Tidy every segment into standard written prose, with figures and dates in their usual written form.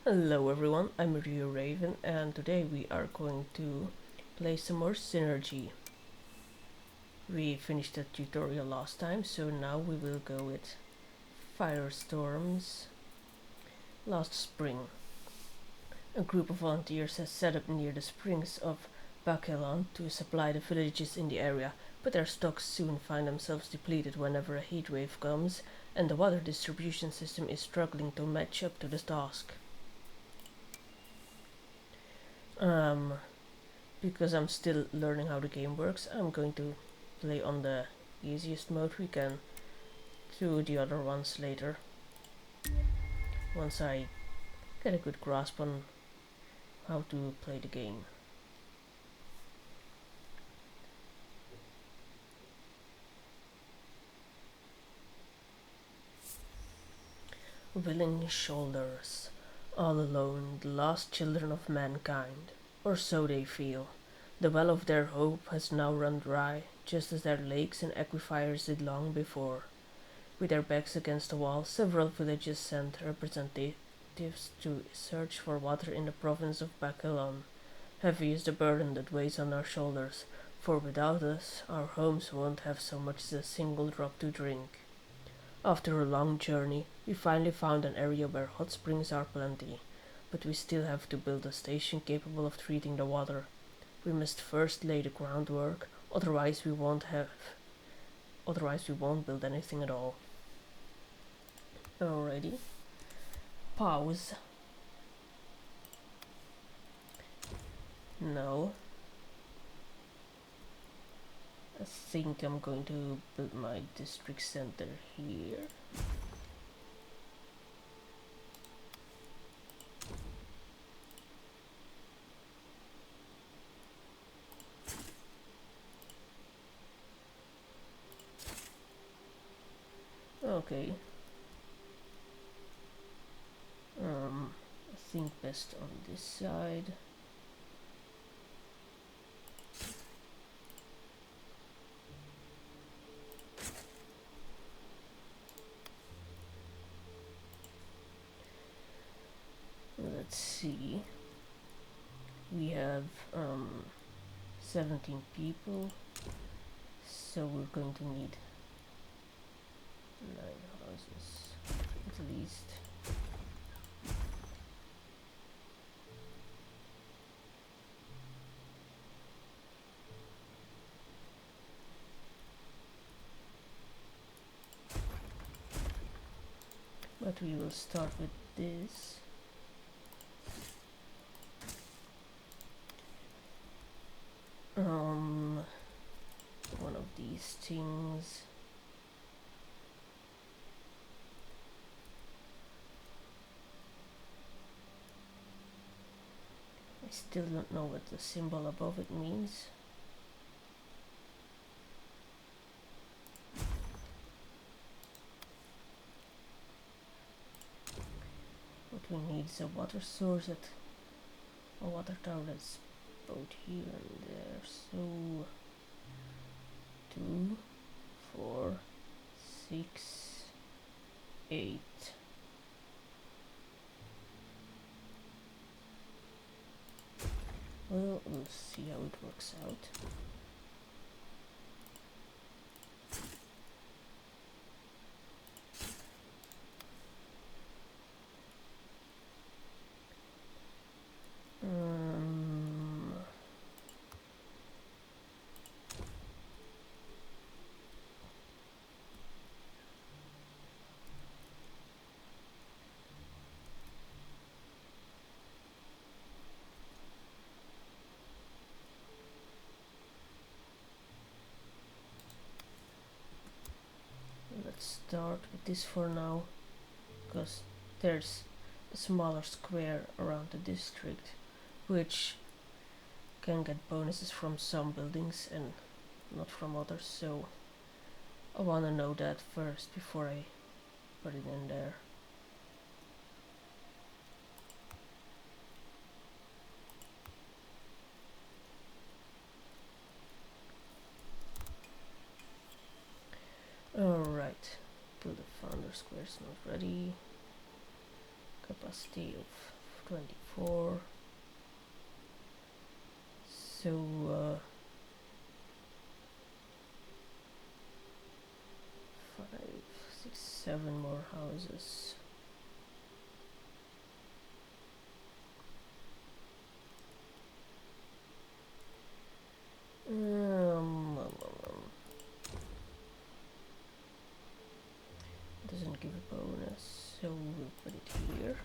Hello everyone, I'm Rio Raven and today we are going to play some more Synergy. We finished the tutorial last time, so now we will go with Firestorms. Last spring, a group of volunteers has set up near the springs of Bakelon to supply the villages in the area, but their stocks soon find themselves depleted whenever a heat wave comes, and the water distribution system is struggling to match up to the task. Because I'm still learning how the game works, I'm going to play on the easiest mode we can, do the other ones later, once I get a good grasp on how to play the game. Willing shoulders, all alone, the last children of mankind, or so they feel. The well of their hope has now run dry, just as their lakes and aquifers did long before. With their backs against the wall, several villages sent representatives to search for water in the province of Bakelon. Heavy is the burden that weighs on our shoulders, for without us, our homes won't have so much as a single drop to drink. After a long journey, we finally found an area where hot springs are plenty, but we still have to build a station capable of treating the water. We must first lay the groundwork, otherwise we won't build anything at all. Alrighty. Pause. Now, I think I'm going to build my district center here. Okay. I think best on this side. Let's see. We have 17 people, so we're going to need 9 houses at least. But we will start with this. One of these things. I still don't know what the symbol above it means. What we need is a water source at a water tower that's both here and there. So 2, 4, 6, 8. Well, we'll see how it works out. Let's start with this for now, because there's a smaller square around the district, which can get bonuses from some buildings and not from others, so I want to know that first before I put it in there. Alright, till the founder square is not ready. Capacity of 24. So 5, 6, 7 more houses. Doesn't give a bonus, so we'll put it here.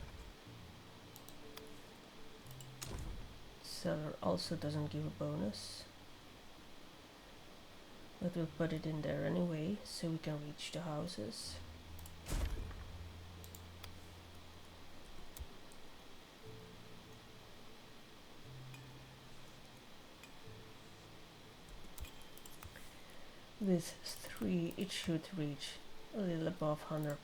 Cellar also doesn't give a bonus, but we'll put it in there anyway, so we can reach the houses. With 3, it should reach a little above 100%.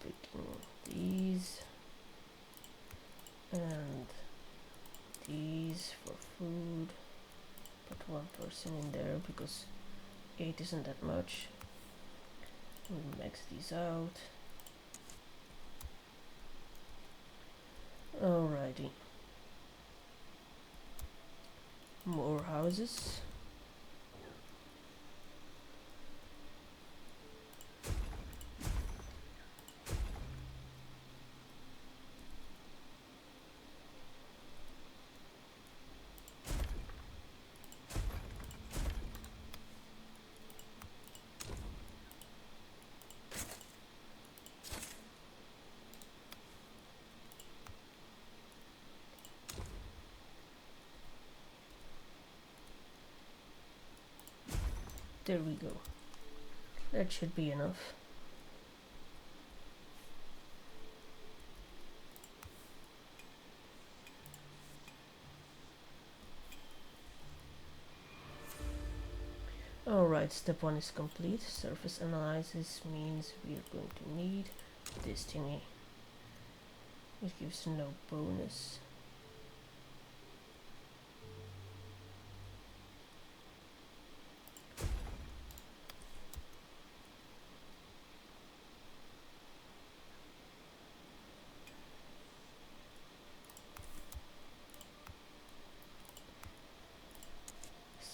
Picking these and these for food. Put one person in there because 8 isn't that much. We'll max these out. Alrighty. More houses. There we go. That should be enough. Alright, step 1 is complete. Surface analysis means we are going to need this thingy. It gives no bonus.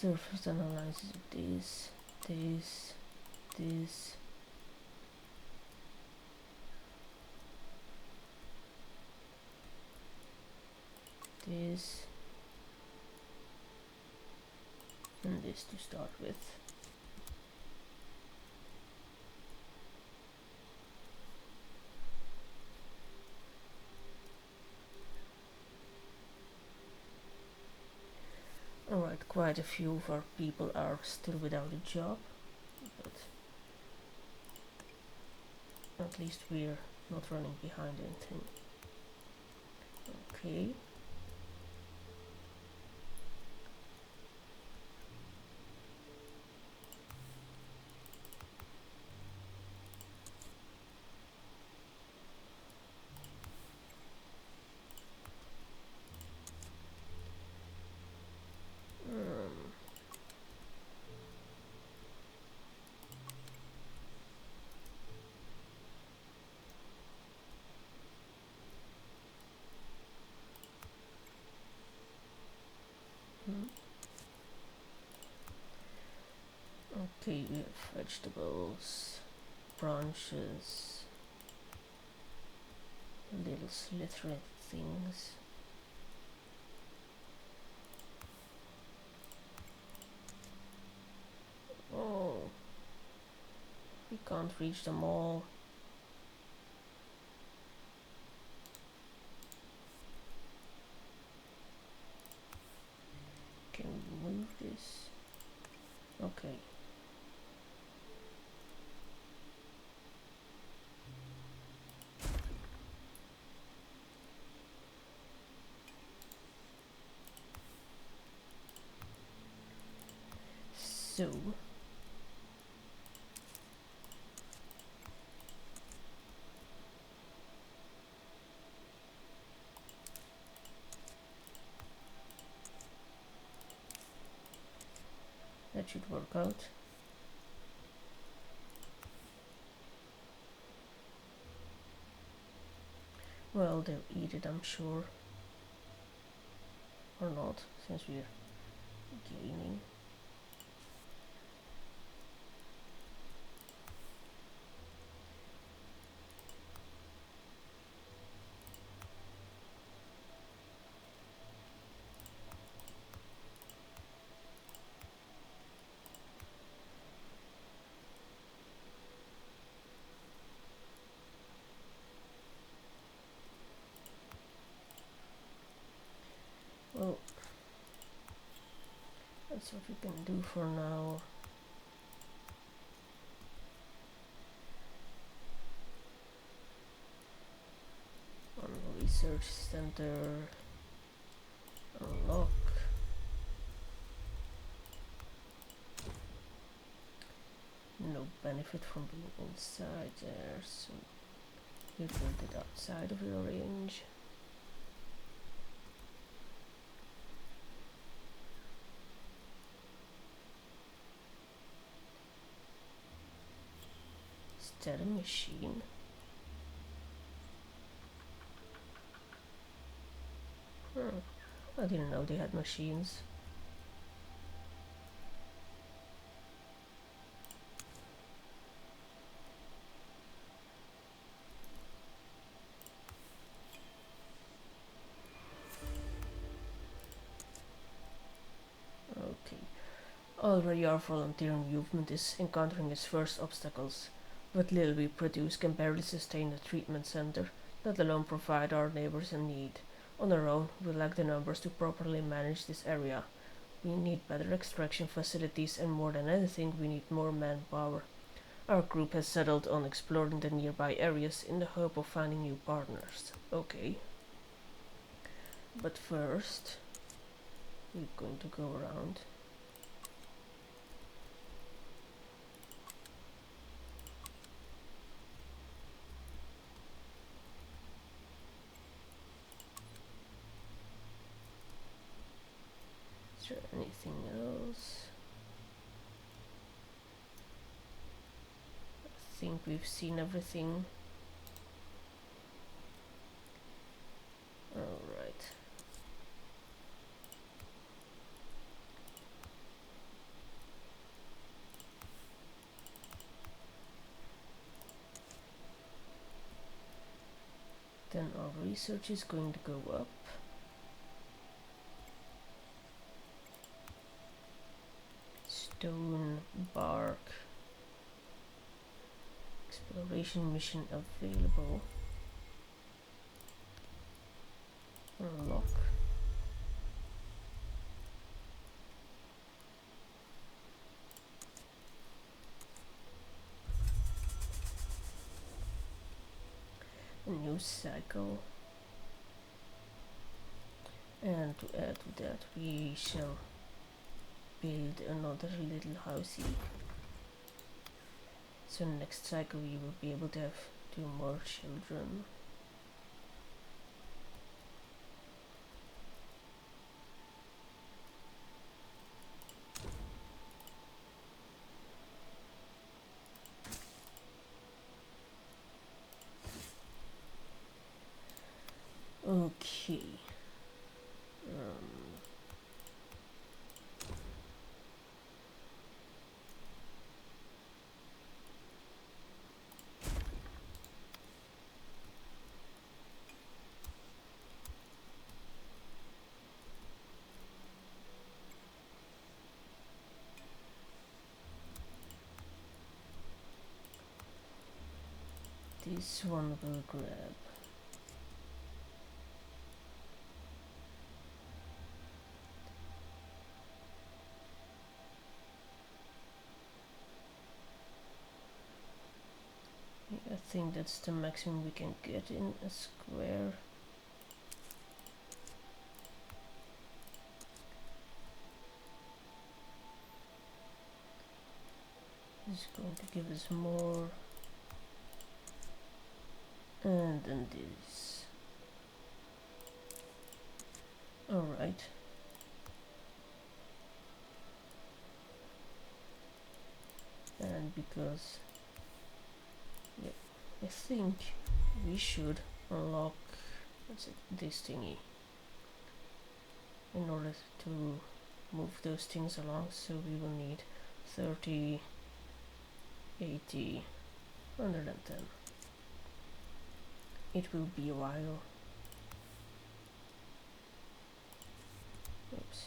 Surface analysis of this, this, this. This and this to start with. Alright, quite a few of our people are still without a job, but at least we're not running behind anything. Okay. Okay, we have vegetables, branches, little slithering things. Oh, we can't reach them all. Can we move this? Okay. So that should work out. Well, they'll eat it, I'm sure. Or not, since we're gaining. Well, that's what we can do for now. On research center, unlock. No benefit from being inside there, so you build it outside of your range. Is that a machine? I didn't know they had machines. Okay. Already our volunteering movement is encountering its first obstacles. What little we produce can barely sustain a treatment center, let alone provide our neighbors in need. On our own, we lack the numbers to properly manage this area. We need better extraction facilities, and more than anything, we need more manpower. Our group has settled on exploring the nearby areas in the hope of finding new partners. Okay. But first, we're going to go around. Is there anything else? I think we've seen everything. Alright. Then our research is going to go up. Stone, bark. Exploration mission available. Unlock. A new cycle. And to add to that, we shall build another little housey. So next cycle we will be able to have 2 more children. Okay. This one will grab. I think that's the maximum we can get in a square. This is going to give us more. And then this. Alright. And because I think we should unlock, what's it, this thingy, in order to move those things along. So we will need 30, 80, 110. It will be a while. Oops.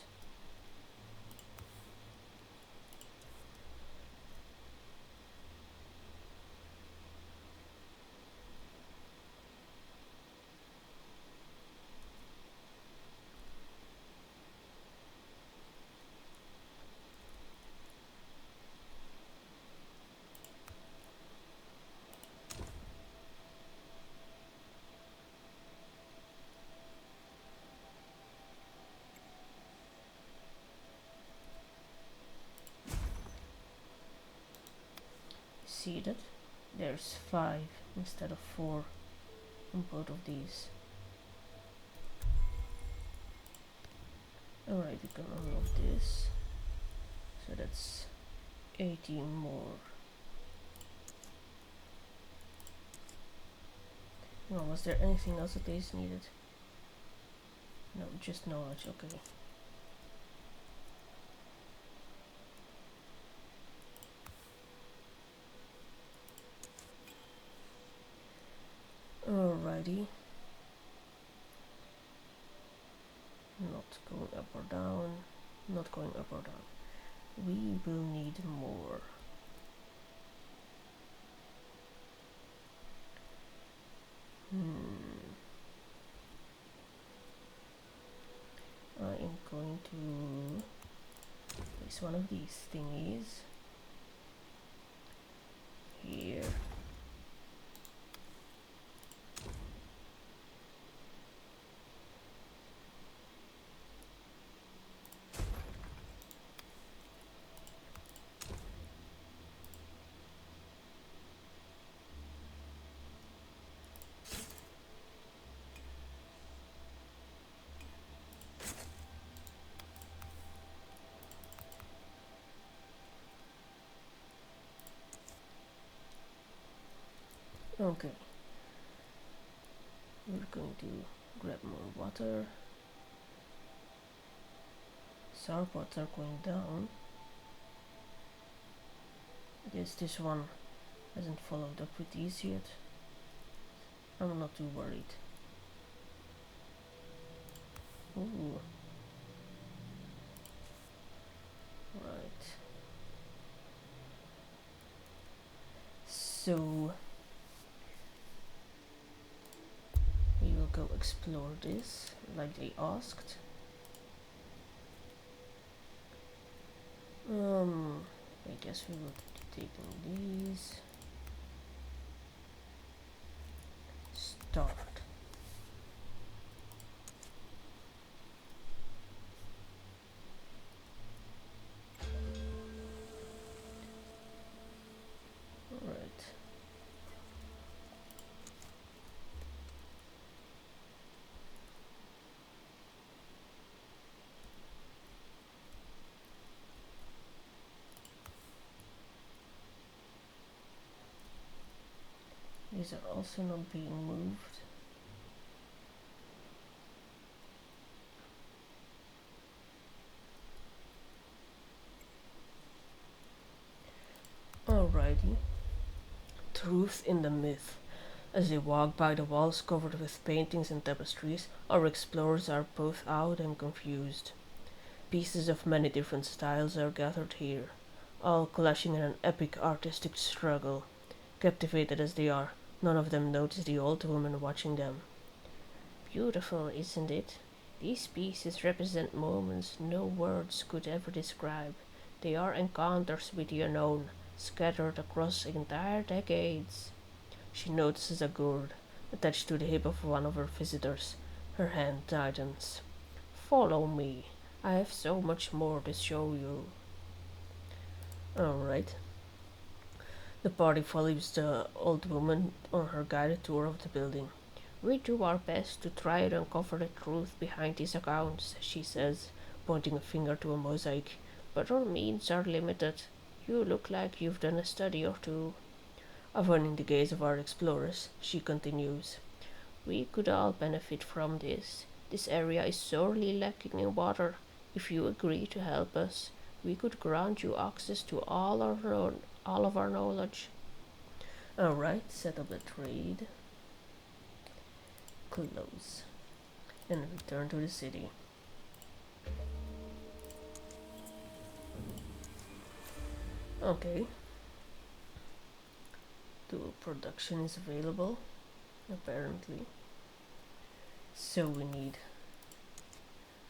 See that? There's 5 instead of 4 on both of these. Alright, we can unlock this. So that's 18 more. No, was there anything else that is needed? No, just knowledge, okay. Alrighty. Not going up or down. Not going up or down. We will need more. I am going to place one of these thingies here. Okay, we're going to grab more water. Sauropods are going down. I guess this one hasn't followed up with these yet. I'm not too worried. Ooh. Right. So we will go explore this like they asked. I guess we will be taking these. Start. Alright. These are also not being moved. Alrighty. Truth in the myth. As they walk by the walls covered with paintings and tapestries, our explorers are both awed and confused. Pieces of many different styles are gathered here, all clashing in an epic artistic struggle. Captivated as they are, none of them notice the old woman watching them. Beautiful, isn't it? These pieces represent moments no words could ever describe. They are encounters with the unknown, scattered across entire decades. She notices a gourd attached to the hip of one of her visitors. Her hand tightens. Follow me. I have so much more to show you. Alright. The party follows the old woman on her guided tour of the building. We do our best to try and uncover the truth behind these accounts, she says, pointing a finger to a mosaic, but our means are limited. You look like you've done a study or two. Avoiding the gaze of our explorers, she continues. We could all benefit from this. This area is sorely lacking in water. If you agree to help us, we could grant you access to all of our knowledge. Alright, set up the trade. Close. And return to the city. Okay. Dual production is available, apparently. So we need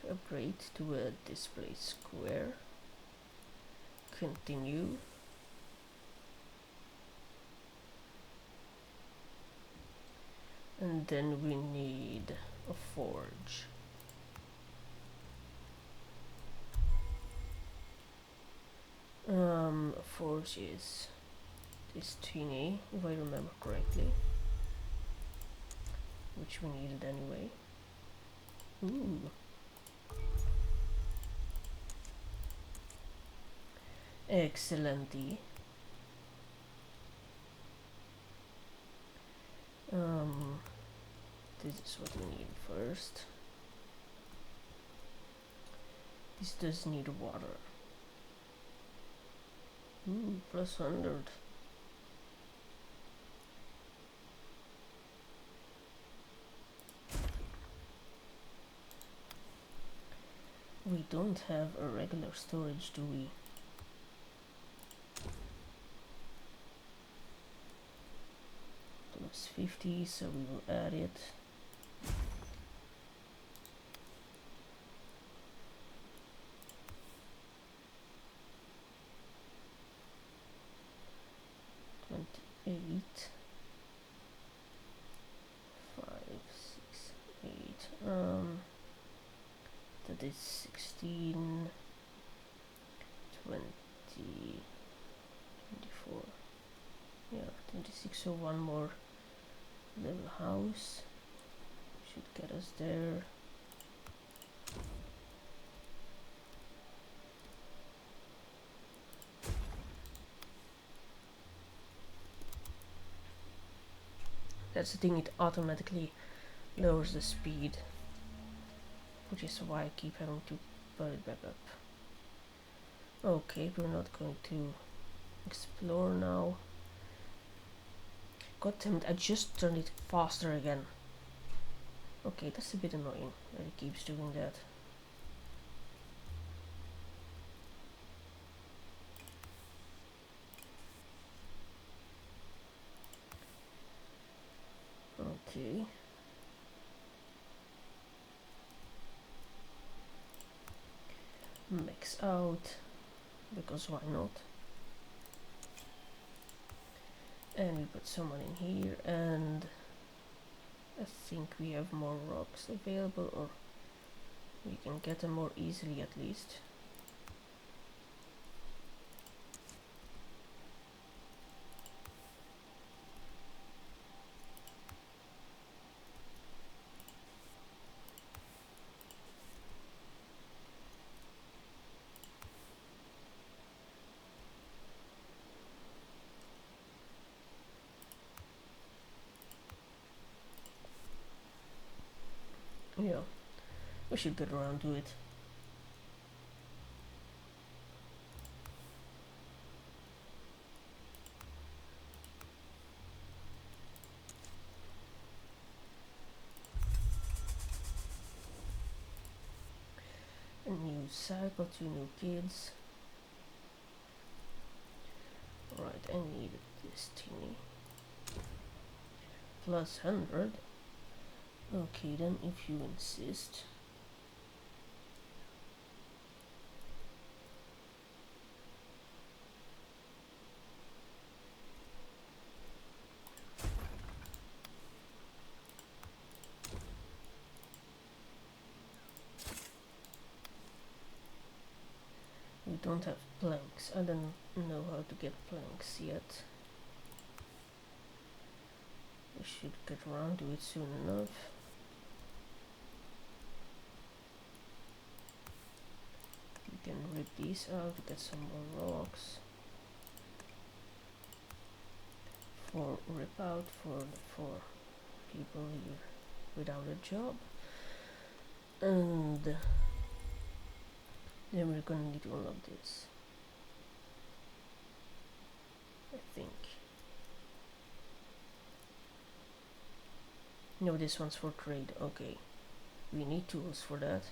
to upgrade to a display square. Continue. And then we need a forge. A forge is this thingy, if I remember correctly, which we needed anyway. Ooh. Excellenty. This is what we need first. This does need water. Ooh, plus 100. We don't have a regular storage, do we? Plus 50, so we will add it. Eight, 5, 6, 8. That is 16, 20, 24. Yeah, 26. So one more little house should get us there. That's the thing, it automatically lowers the speed, which is why I keep having to put it back up. Okay, we're not going to explore now. God damn it, I just turned it faster again. Okay, that's a bit annoying that it keeps doing that. Okay. Max out, because why not? And we put someone in here, and I think we have more rocks available, or we can get them more easily at least. Yeah, we should get around to it. A new cycle, 2 new kids. Right, I need this thingy. Plus 100. Okay then, if you insist. We don't have planks. I don't know how to get planks yet. We should get around to it soon enough. We can rip these out to get some more rocks. For rip out for the 4 people here. without a job. And then we're gonna need all of this, I think. No, this one's for trade. Okay, we need tools for that.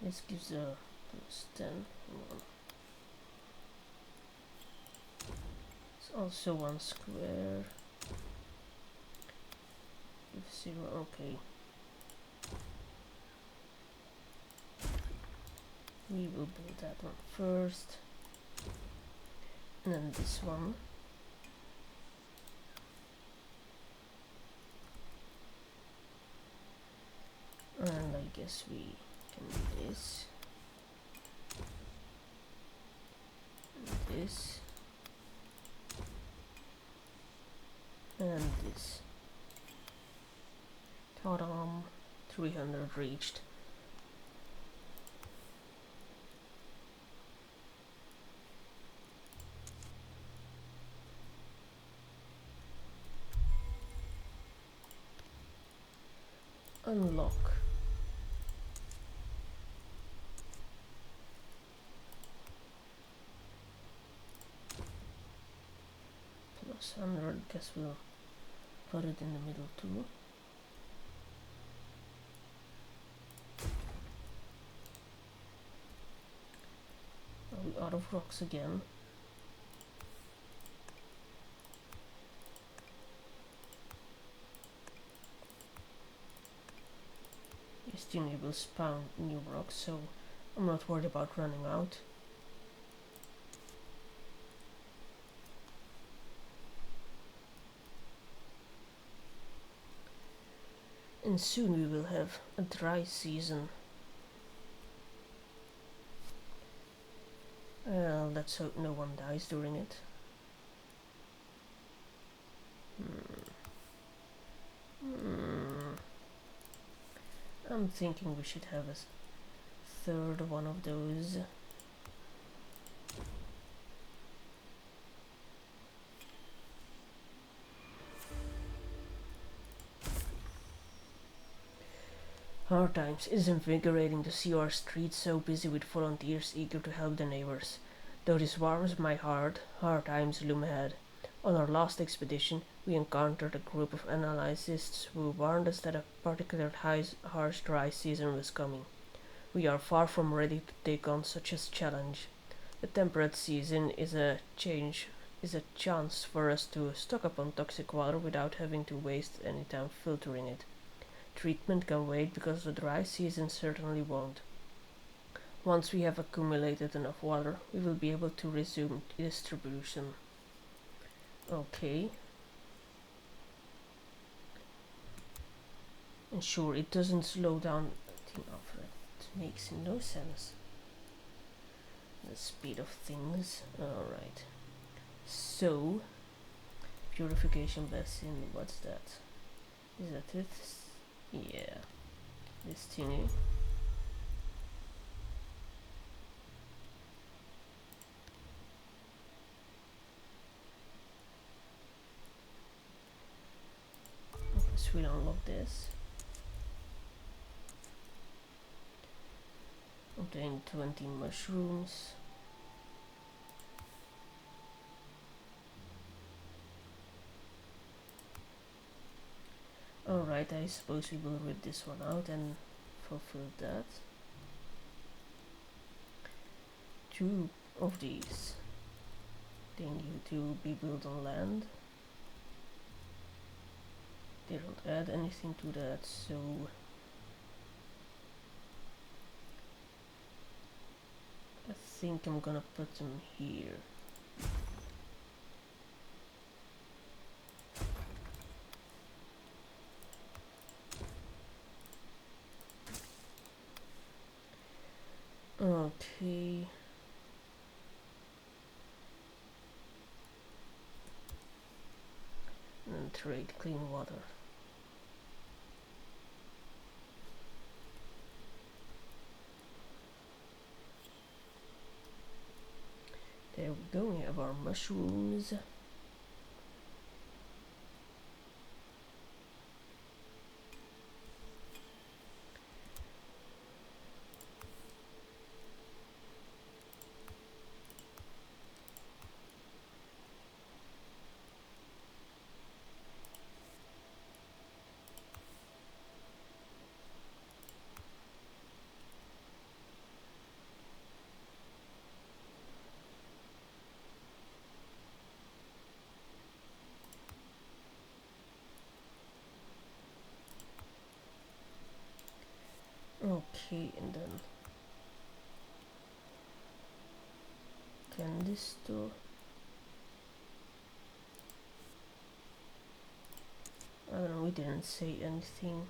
This gives a +10. It's also 1 square. If 0, okay. We will build that one first. And then this one. And I guess we can do this. And this. And this. Ta-da! 300 reached. Unlock. +100, guess we'll put it in the middle too. Are we out of rocks again? This thingy will spawn new rocks, so I'm not worried about running out. And soon we will have a dry season. Let's hope no one dies during it. I'm thinking we should have a third one of those. Hard times. It is invigorating to see our streets so busy with volunteers eager to help their neighbors. Though this warms my heart, hard times loom ahead. On our last expedition, we encountered a group of analysts who warned us that a particularly harsh dry season was coming. We are far from ready to take on such a challenge. The temperate season is a chance for us to stock up on toxic water without having to waste any time filtering it. Treatment can wait because the dry season certainly won't. Once we have accumulated enough water, we will be able to resume distribution. Okay. And sure, it doesn't slow down. It makes no sense. The speed of things. Alright. So, purification basin, what's that? Is that it? Yeah. This thingy. Let's really unlock this. Obtain 20 mushrooms. Alright, I suppose we will rip this one out and fulfill that. 2 of these. They need to be built on land. They don't add anything to that, so I think I'm gonna put them here. Okay. And trade clean water. There we go, we have our mushrooms. Okay, and then can this store? I don't know, we didn't say anything.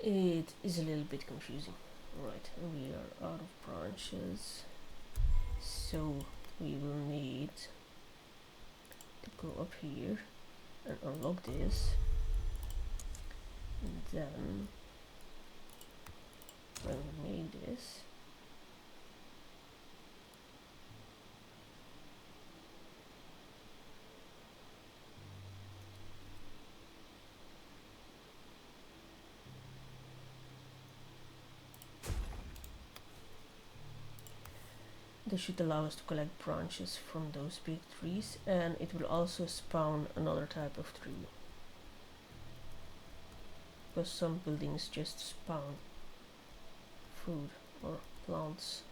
It is a little bit confusing. Right, we are out of branches, so we will need to go up here and unlock this, and then when we made this, this should allow us to collect branches from those big trees, and it will also spawn another type of tree, because some buildings just spawn food or plants.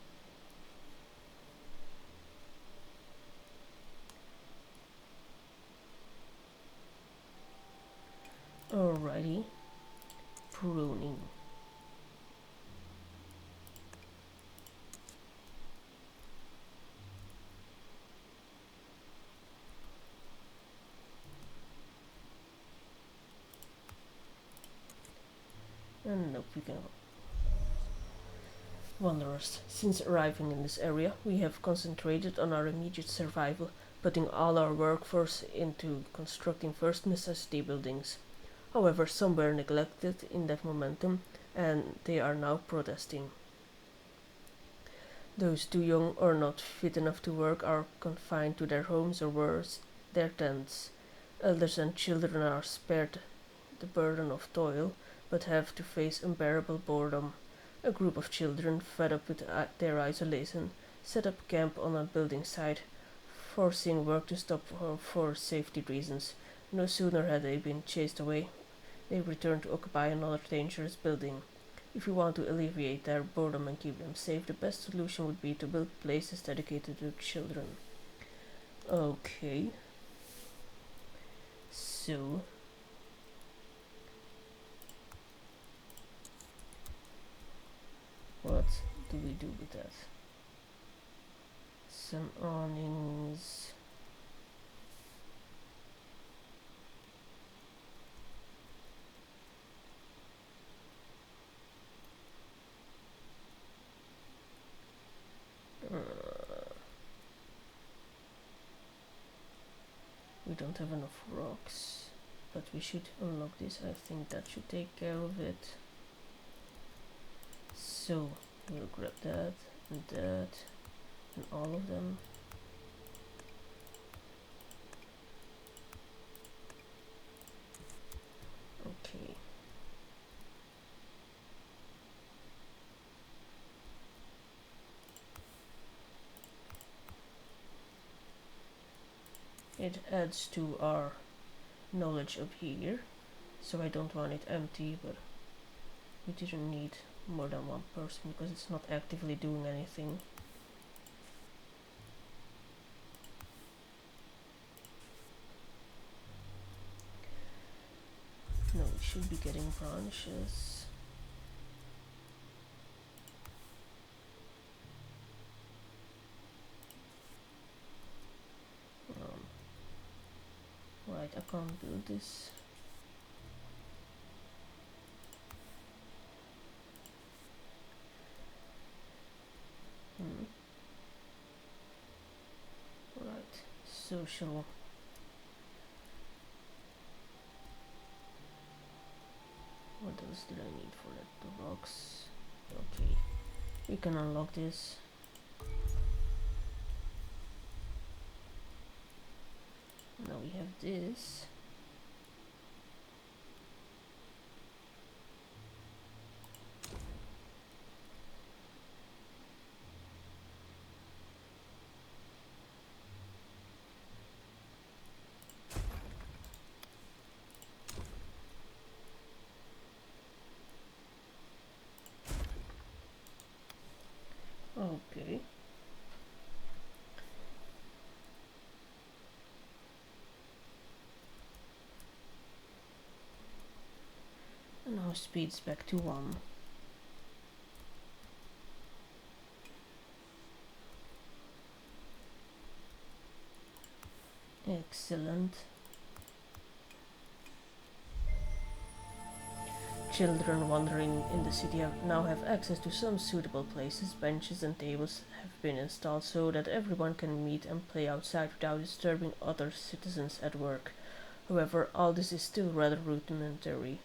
Alrighty, pruning. And nope, we can. Wanderers, since arriving in this area, we have concentrated on our immediate survival, putting all our workforce into constructing first necessity buildings. However, some were neglected in that momentum, and they are now protesting. Those too young or not fit enough to work are confined to their homes or worse, their tents. Elders and children are spared the burden of toil, but have to face unbearable boredom. A group of children, fed up with their isolation, set up camp on a building site, forcing work to stop for safety reasons. No sooner had they been chased away, they returned to occupy another dangerous building. If we want to alleviate their boredom and keep them safe, the best solution would be to build places dedicated to children. Okay. So, what do we do with that? Some awnings. We don't have enough rocks, but we should unlock this. I think that should take care of it. So we'll grab that and all of them. Okay. It adds to our knowledge up here, so I don't want it empty, but we didn't need more than one person because it's not actively doing anything. No, should be getting branches. Right, I can't build this. Right, social. What else did I need for that? The rocks. Okay, we can unlock this. Now we have this. Okay. And now speed's back to 1. Excellent. Children wandering in the city now have access to some suitable places. Benches and tables have been installed so that everyone can meet and play outside without disturbing other citizens at work. However, all this is still rather rudimentary.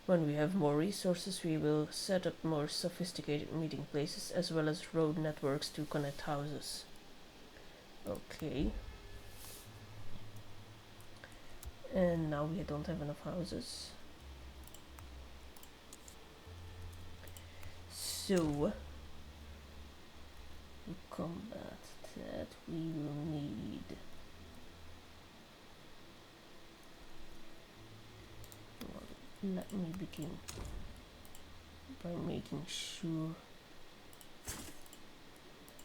When we have more resources, we will set up more sophisticated meeting places as well as road networks to connect houses. Okay. And now we don't have enough houses. So, to combat that, we will need let me begin by making sure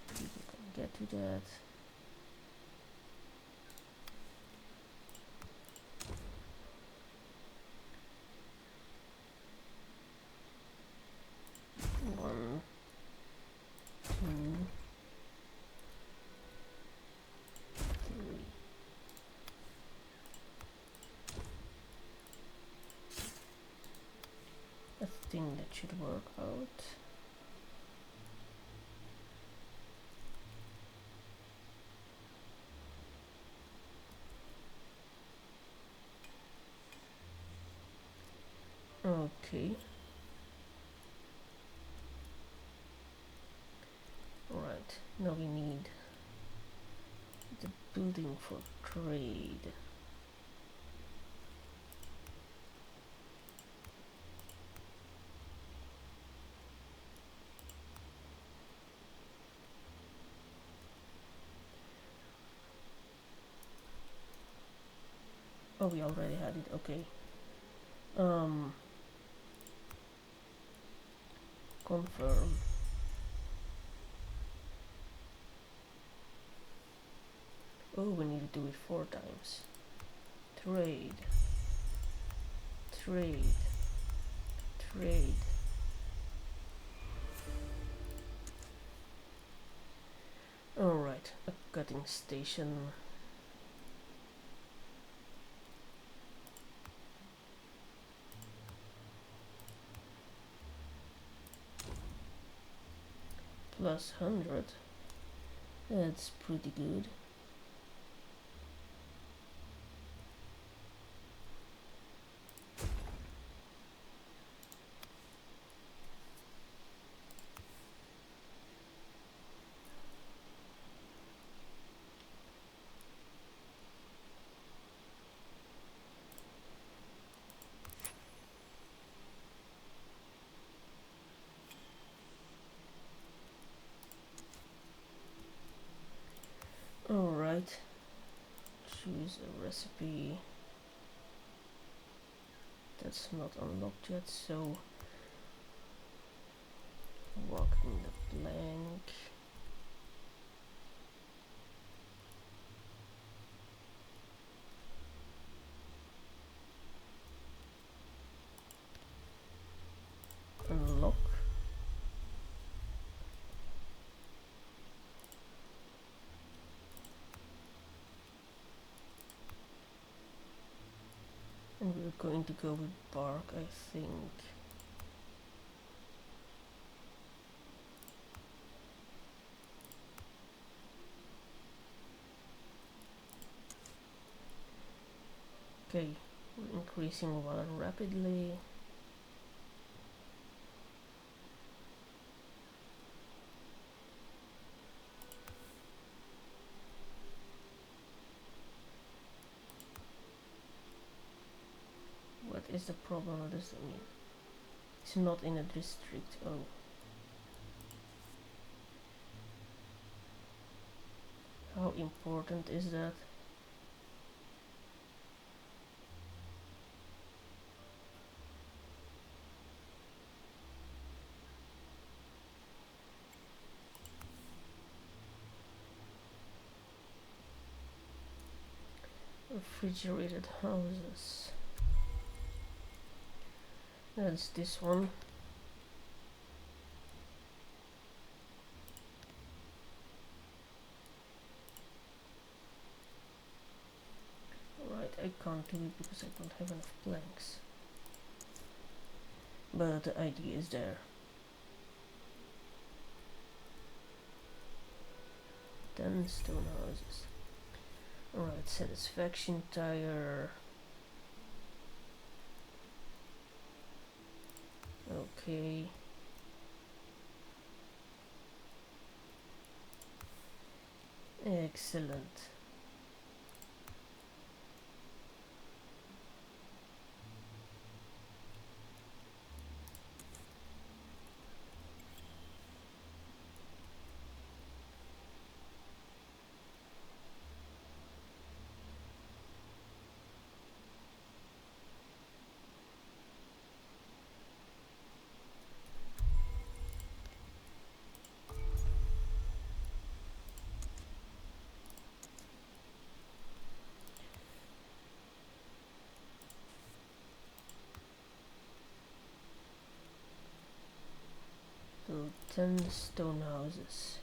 people can get to that. One, two, three. I think that should work out. Okay. Right, now we need the building for trade. Oh, we already had it, okay. Confirm. Oh, we need to do it 4 times. Trade. Trade. Trade. Alright, a cutting station. Plus 100. That's pretty good. Alright, choose a recipe. That's not unlocked yet, so walking the plank. We're going to go with bark, I think. Okay, we're increasing water rapidly. What is the problem? What does that mean? It's not in a district. Oh. How important is that? Refrigerated houses. That's this one. Right, I can't do it because I don't have enough planks. But the idea is there. 10 stone houses. Alright, satisfaction tire. Okay. Excellent. So 10 stone houses.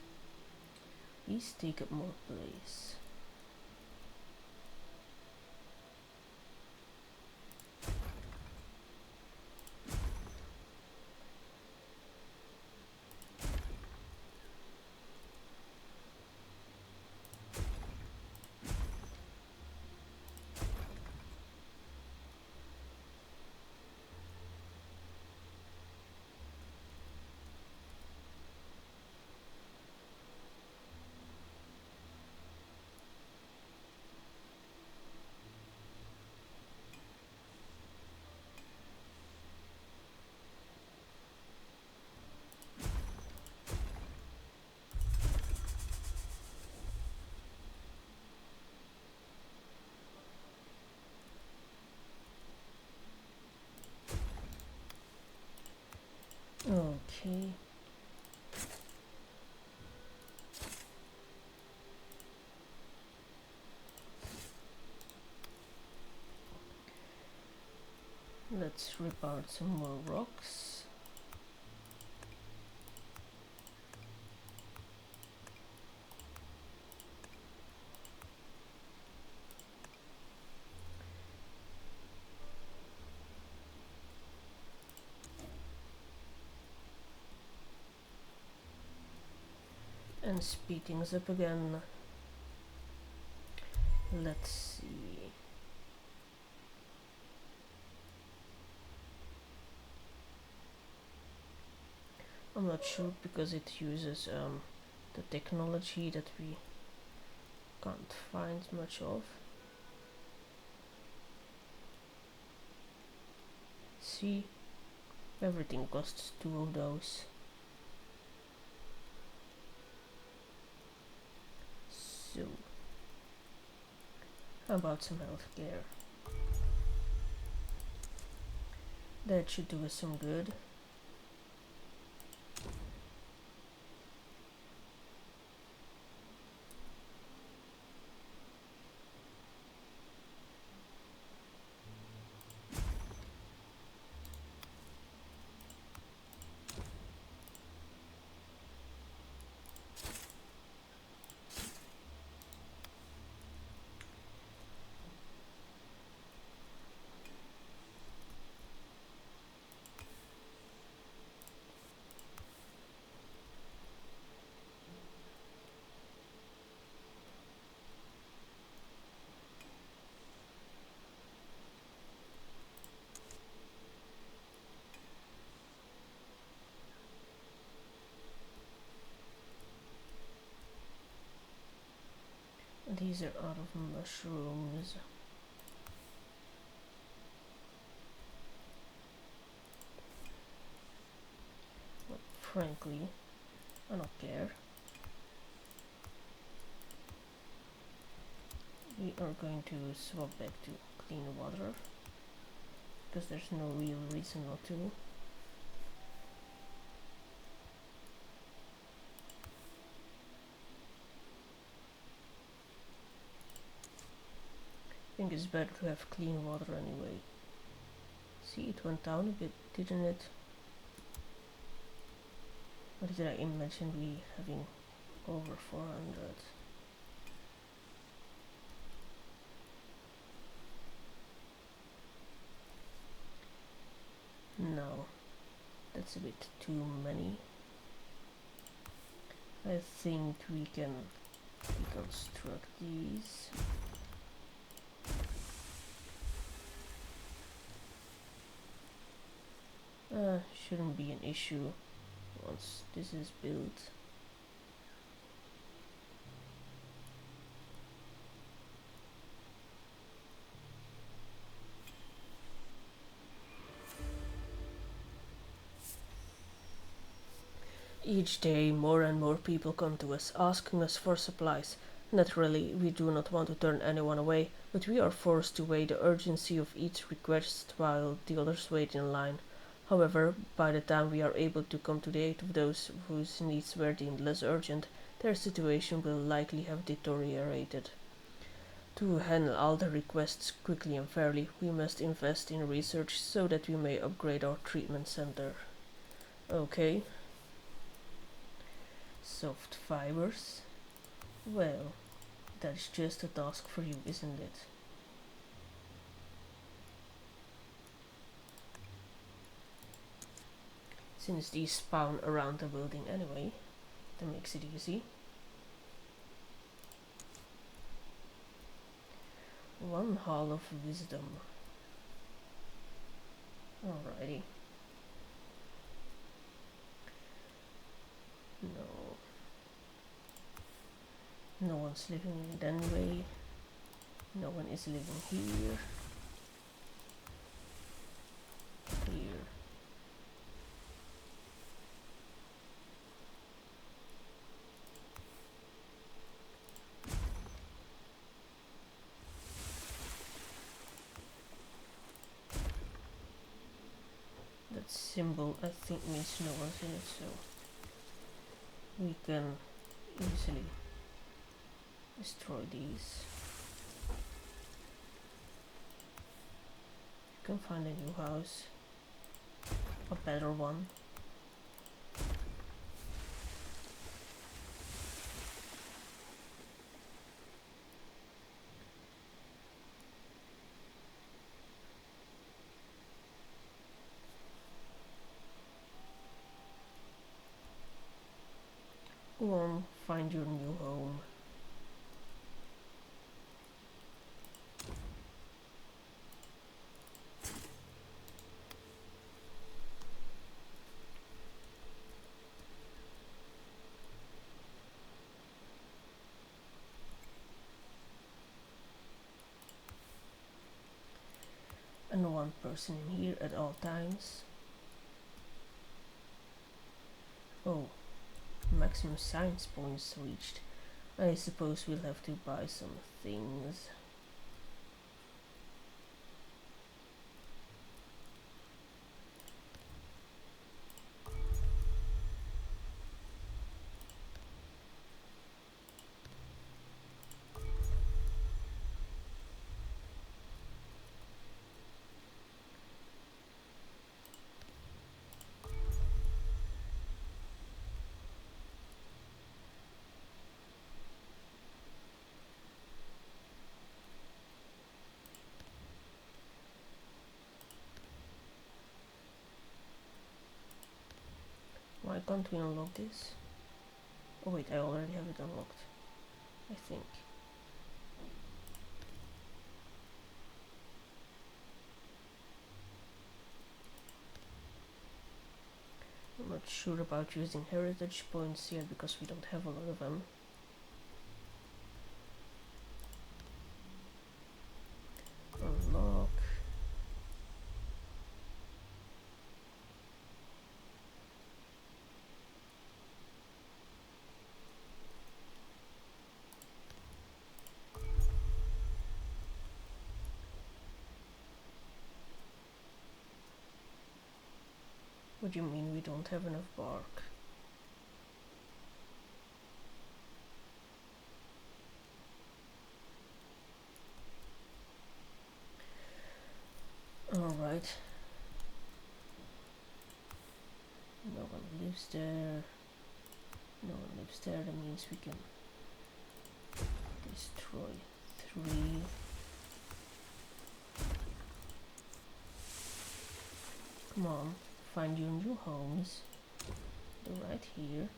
These take up more place. Okay. Let's rip out some more rocks. And speed things up again. Let's see. I'm not sure because it uses the technology that we can't find much of. See, everything costs 2 of those. So, how about some healthcare? That should do us some good. These are out of mushrooms. But frankly, I don't care. We are going to swap back to clean water, because there's no real reason not to. I think it's better to have clean water anyway. See, it went down a bit, didn't it? Or did I imagine we having over 400? No, that's a bit too many. I think we can deconstruct these. Shouldn't be an issue once this is built. Each day more and more people come to us, asking us for supplies. Naturally, we do not want to turn anyone away, but we are forced to weigh the urgency of each request while the others wait in line. However, by the time we are able to come to the aid of those whose needs were deemed less urgent, their situation will likely have deteriorated. To handle all the requests quickly and fairly, we must invest in research so that we may upgrade our treatment center. Okay. Soft fibers? Well, that's just a task for you, isn't it? Since these spawn around the building anyway, that makes it easy. One Hall of Wisdom. Alrighty. No. No one's living in it anyway. No one is living here. Here. That symbol I think means no one's in it, so we can easily destroy these. You can find a new house, a better one. Go on, find your new home. And one person in here at all times. Oh, maximum science points reached. I suppose we'll have to buy some things. Why can't we unlock this? Oh wait, I already have it unlocked, I think. I'm not sure about using heritage points yet because we don't have a lot of them. What do you mean we don't have enough bark? Alright. No one lives there. No one lives there, that means we can destroy 3. Come on, find your new homes. They're right here.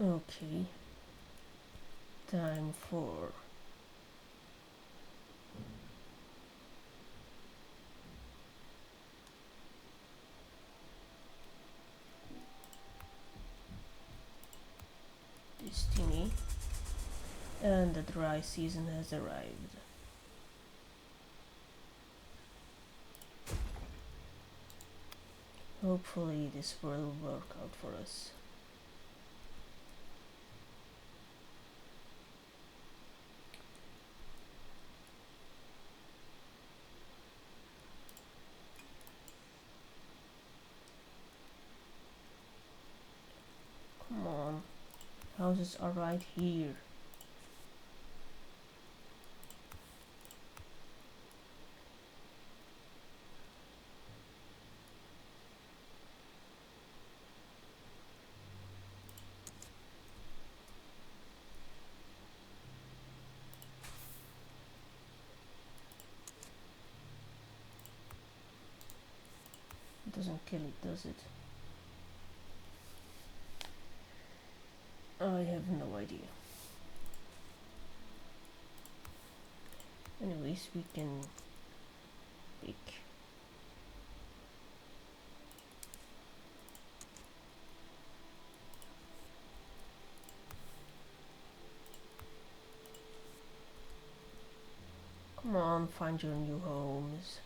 Okay. Time for Destiny, and the dry season has arrived. Hopefully this will work out for us. Come on, houses are right here. It doesn't kill it, does it? I have no idea. Anyways, we can pick. Come on, find your new homes.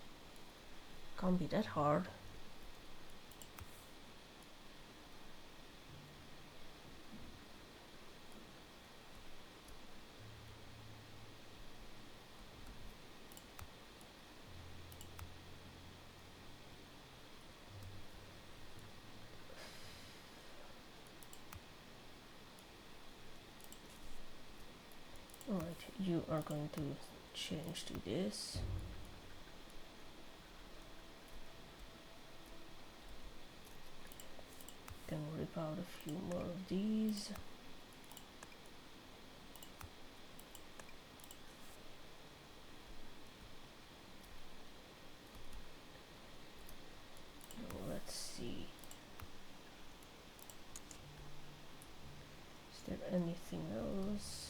Can't be that hard. Alright, you are going to change to this. Can rip out a few more of these. Let's see. Is there anything else?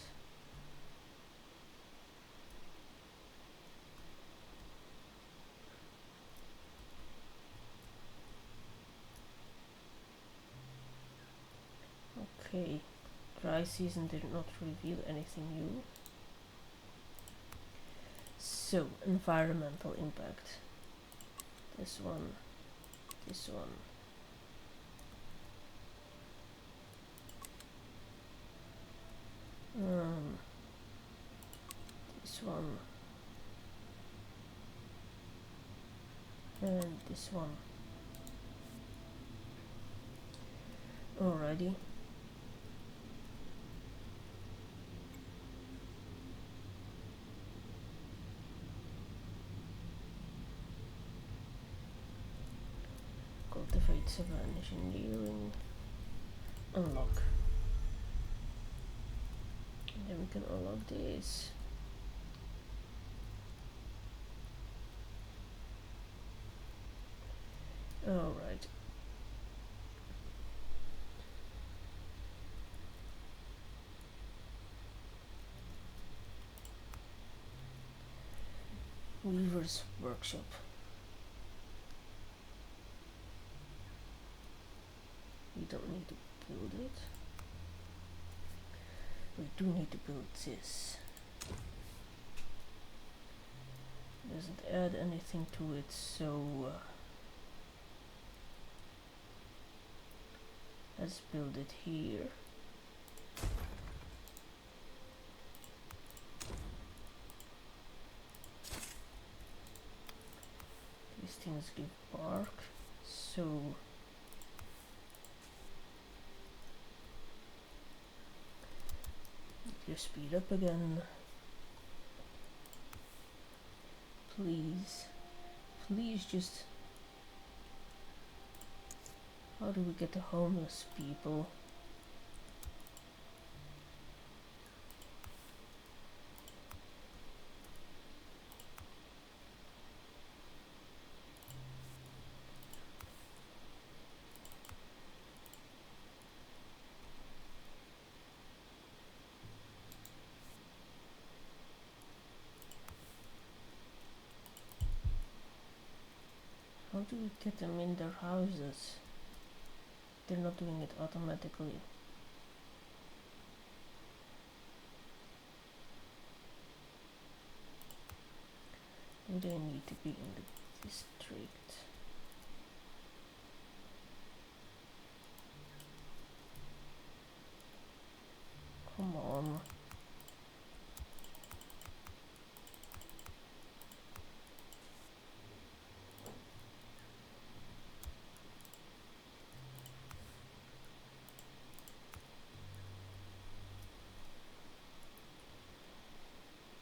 Okay, dry season did not reveal anything new. So, environmental impact. This one, this one. This one. And this one. Alrighty. Cultivate civil engineering. Unlock. And then we can unlock this. Alright. Weaver's workshop. We don't need to build it. We do need to build this. Doesn't add anything to it, so Let's build it here. These things give bark, so you speed up again. Please, please just. How do we get the homeless people? How do we get them in their houses? They're not doing it automatically. Do they need to be in the district? Come on.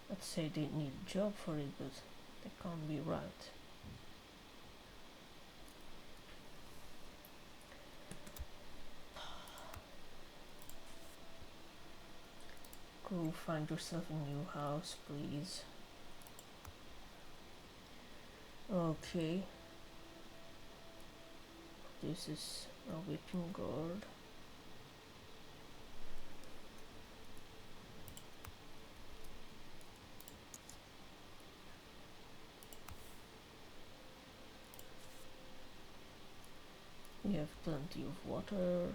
Let's say they need a job for it, but that can't be right. Go find yourself a new house, please. Okay. This is a whipping guard. We have plenty of water.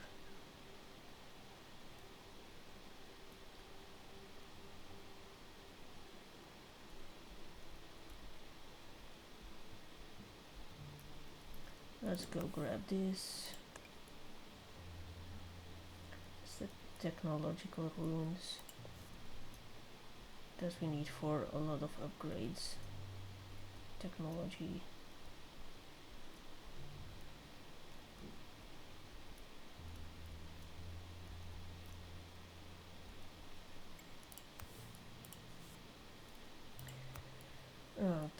Let's go grab this. It's the technological ruins that we need for a lot of upgrades. Technology.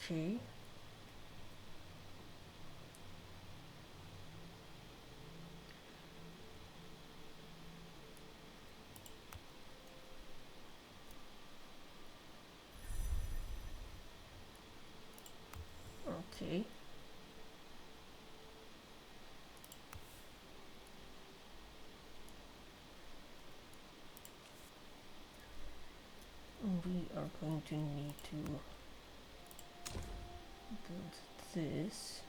Okay. Okay. We are going to need to build this.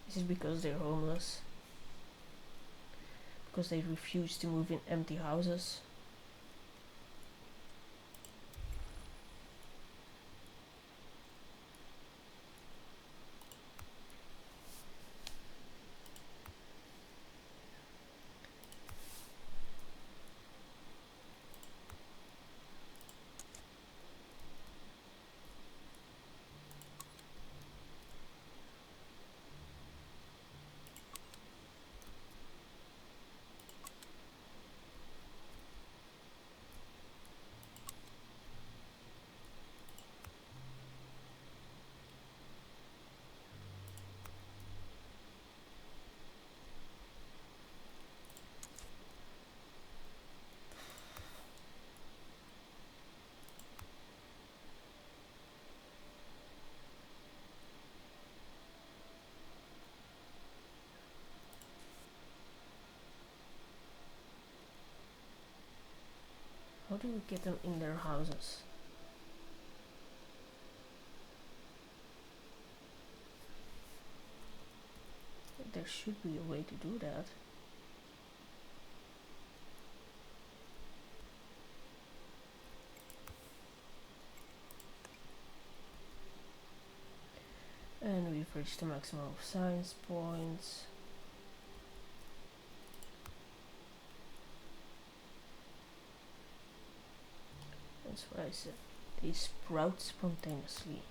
This is because they're homeless. Because they refuse to move in empty houses. How do we get them in their houses? there should be a way to do that. And we've reached the maximum of science points. That's what I said. They sprout spontaneously.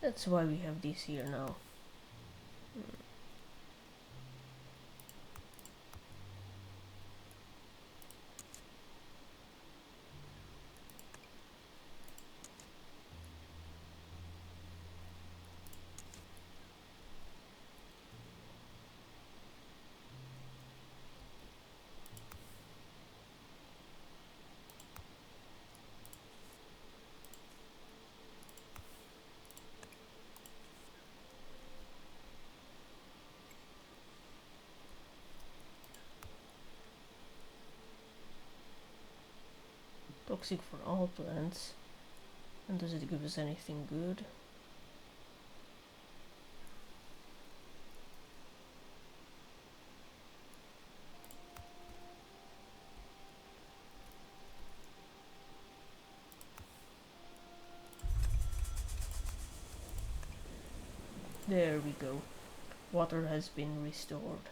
That's why we have these here now. Toxic for all plants. And does it give us anything good? There we go. Water has been restored.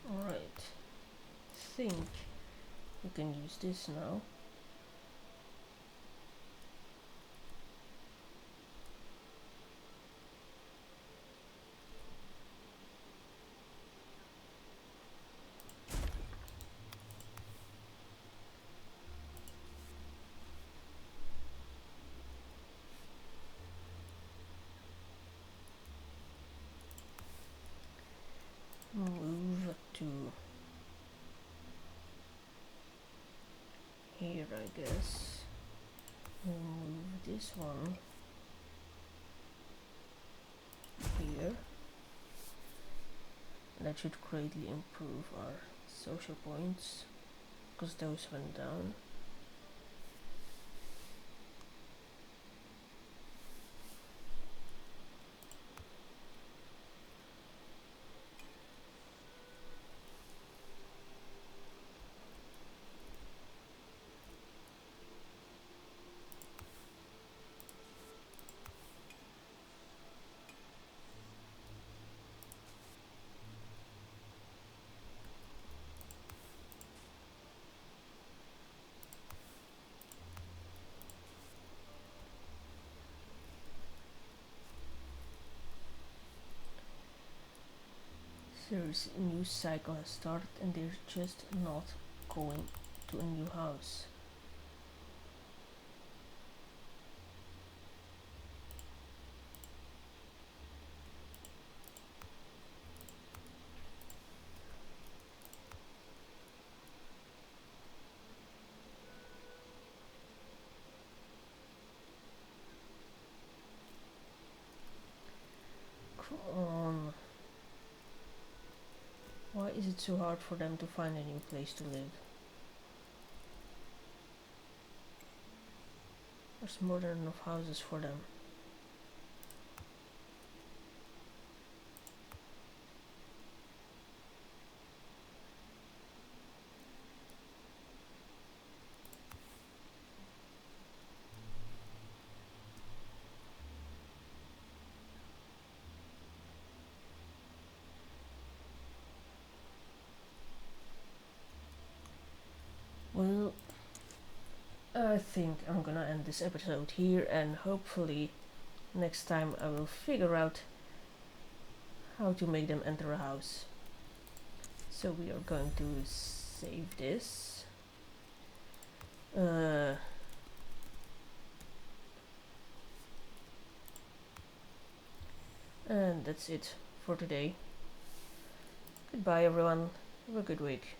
Alright. Think we can use this now. Move to here, I guess. Move this one here. That should greatly improve our social points, because those went down. There's a new cycle has started and they're just not going to a new house. Come on. Why is it so hard for them to find a new place to live? There's more than enough houses for them. Well, I think I'm gonna end this episode here, and hopefully next time I will figure out how to make them enter a house. So we are going to save this. Uh, and that's it for today. Goodbye, everyone. Have a good week.